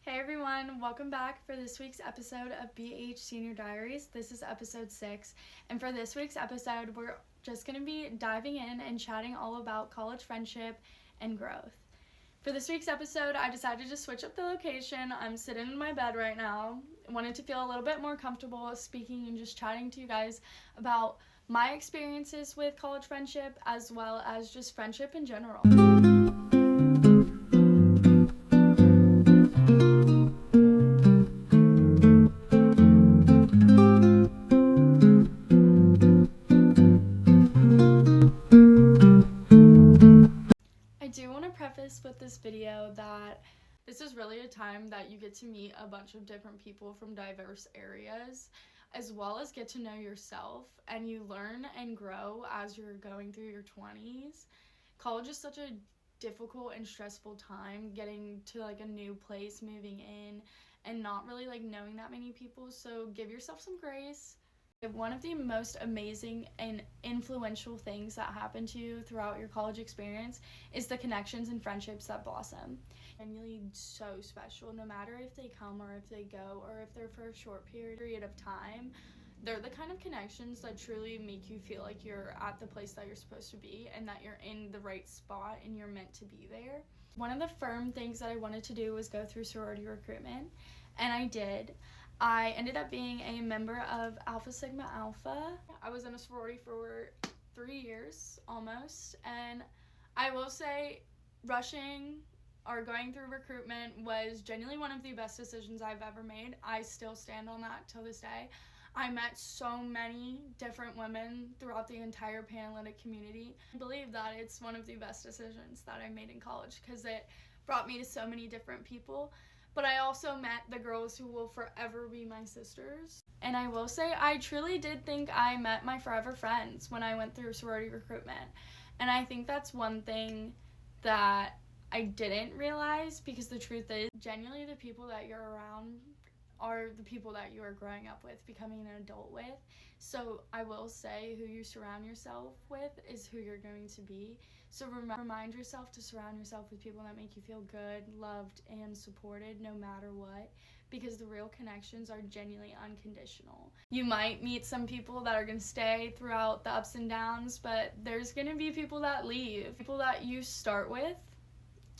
Hey everyone, welcome back for this week's episode of BH Senior Diaries. This is episode 6, and for this week's episode, we're just going to be diving in and chatting all about college friendship and growth. For this week's episode, I decided to switch up the location. I'm sitting in my bed right now. I wanted to feel a little bit more comfortable speaking and just chatting to you guys about my experiences with college friendship as well as just friendship in general. With this video that this is really a time that you get to meet a bunch of different people from diverse areas, as well as get to know yourself, and you learn and grow as you're going through your 20s. College is such a difficult and stressful time, getting to like a new place, moving in, and not really like knowing that many people, so give yourself some grace. One of the most amazing and influential things that happen to you throughout your college experience is the connections and friendships that blossom. Genuinely so special, no matter if they come or if they go or if they're for a short period of time. They're the kind of connections that truly make you feel like you're at the place that you're supposed to be and that you're in the right spot and you're meant to be there. One of the firm things that I wanted to do was go through sorority recruitment, and I did. I ended up being a member of Alpha Sigma Alpha. I was in a sorority for 3 years almost, and I will say rushing or going through recruitment was genuinely one of the best decisions I've ever made. I still stand on that till this day. I met so many different women throughout the entire Panhellenic community. I believe that it's one of the best decisions that I made in college because it brought me to so many different people. But I also met the girls who will forever be my sisters. And I will say I truly did think I met my forever friends when I went through sorority recruitment. And I think that's one thing that I didn't realize, because the truth is, genuinely the people that you're around are the people that you are growing up with, becoming an adult with. So I will say who you surround yourself with is who you're going to be. So remind yourself to surround yourself with people that make you feel good, loved, and supported no matter what, because the real connections are genuinely unconditional. You might meet some people that are going to stay throughout the ups and downs, but there's going to be people that leave. People that you start with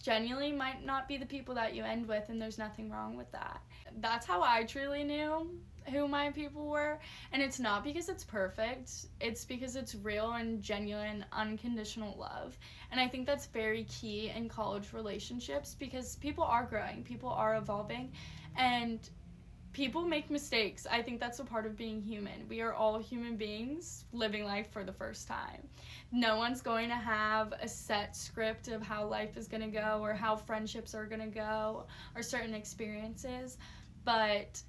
genuinely might not be the people that you end with, and there's nothing wrong with that. That's how I truly knew who my people were, and it's not because it's perfect, it's because it's real and genuine unconditional love. And I think that's very key in college relationships, because people are growing, people are evolving, and people make mistakes. I think that's a part of being human. We are all human beings living life for the first time. No one's going to have a set script of how life is going to go or how friendships are going to go or certain experiences. But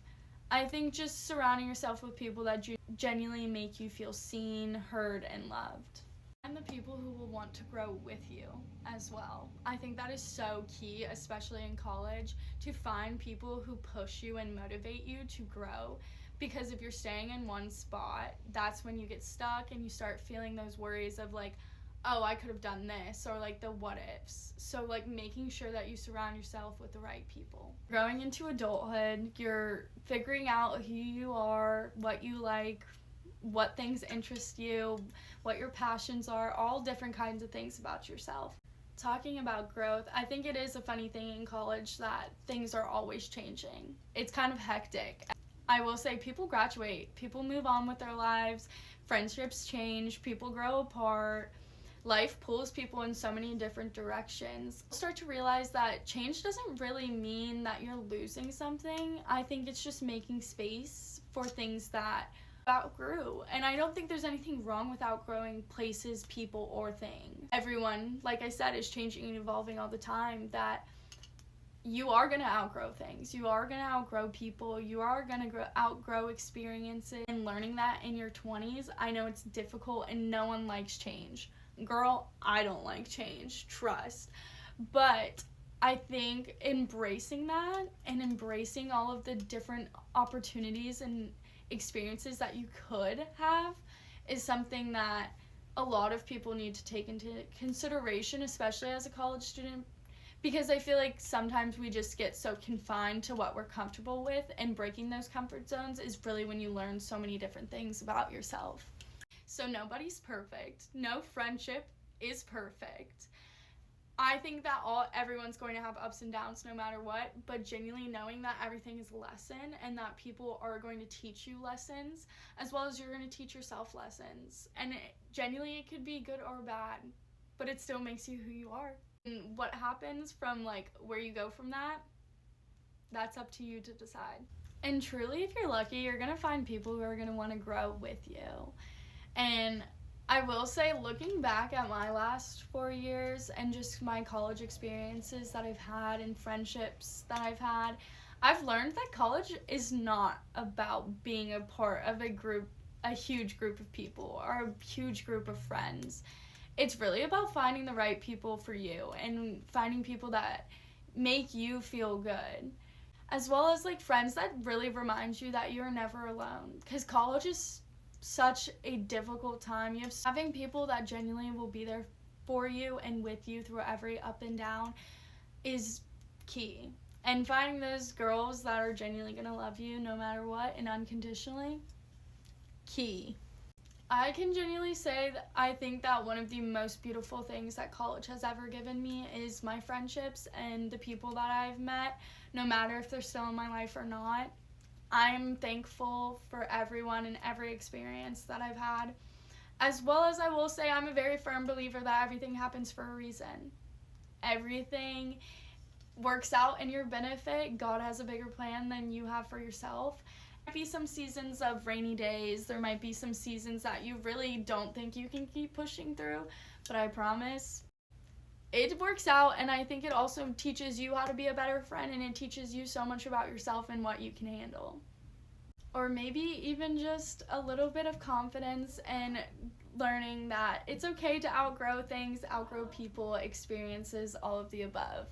I think just surrounding yourself with people that genuinely make you feel seen, heard, and loved. And the people who will want to grow with you as well. I think that is so key, especially in college, to find people who push you and motivate you to grow. Because if you're staying in one spot, that's when you get stuck and you start feeling those worries of like, oh, I could have done this, or like the what ifs. So like making sure that you surround yourself with the right people. Growing into adulthood, you're figuring out who you are, what you like, what things interest you, what your passions are, all different kinds of things about yourself. Talking about growth, I think it is a funny thing in college that things are always changing. It's kind of hectic. I will say people graduate, people move on with their lives, friendships change, people grow apart. Life pulls people in so many different directions. Start to realize that change doesn't really mean that you're losing something. I think it's just making space for things that outgrew. And I don't think there's anything wrong with outgrowing places, people, or things. Everyone, like I said, is changing and evolving all the time. That you are going to outgrow things. You are going to outgrow people. You are going to outgrow experiences. And learning that in your 20s, I know it's difficult and no one likes change. Girl, I don't like change, trust. But I think embracing that and embracing all of the different opportunities and experiences that you could have is something that a lot of people need to take into consideration, especially as a college student, because I feel like sometimes we just get so confined to what we're comfortable with, and breaking those comfort zones is really when you learn so many different things about yourself. So nobody's perfect. No friendship is perfect. I think that everyone's going to have ups and downs no matter what, but genuinely knowing that everything is a lesson and that people are going to teach you lessons as well as you're going to teach yourself lessons. And genuinely it could be good or bad, but it still makes you who you are. And what happens from like where you go from that, that's up to you to decide. And truly, if you're lucky, you're going to find people who are going to want to grow with you. And I will say, looking back at my last 4 years and just my college experiences that I've had and friendships that I've learned that college is not about being a part of a huge group of people or a huge group of friends. It's really about finding the right people for you and finding people that make you feel good, as well as like friends that really remind you that you're never alone, because college is such a difficult time. You have having people that genuinely will be there for you and with you through every up and down is key. And finding those girls that are genuinely gonna love you no matter what and unconditionally, key. I can genuinely say that I think that one of the most beautiful things that college has ever given me is my friendships and the people that I've met, no matter if they're still in my life or not. I'm thankful for everyone and every experience that I've had, as well as I will say I'm a very firm believer that everything happens for a reason. Everything works out in your benefit. God has a bigger plan than you have for yourself. There might be some seasons of rainy days. There might be some seasons that you really don't think you can keep pushing through, but I promise it works out. And I think it also teaches you how to be a better friend, and it teaches you so much about yourself and what you can handle. Or maybe even just a little bit of confidence and learning that it's okay to outgrow things, outgrow people, experiences, all of the above.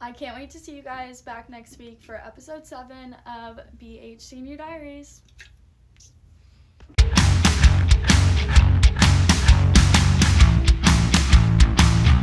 I can't wait to see you guys back next week for episode 7 of BH Senior Diaries.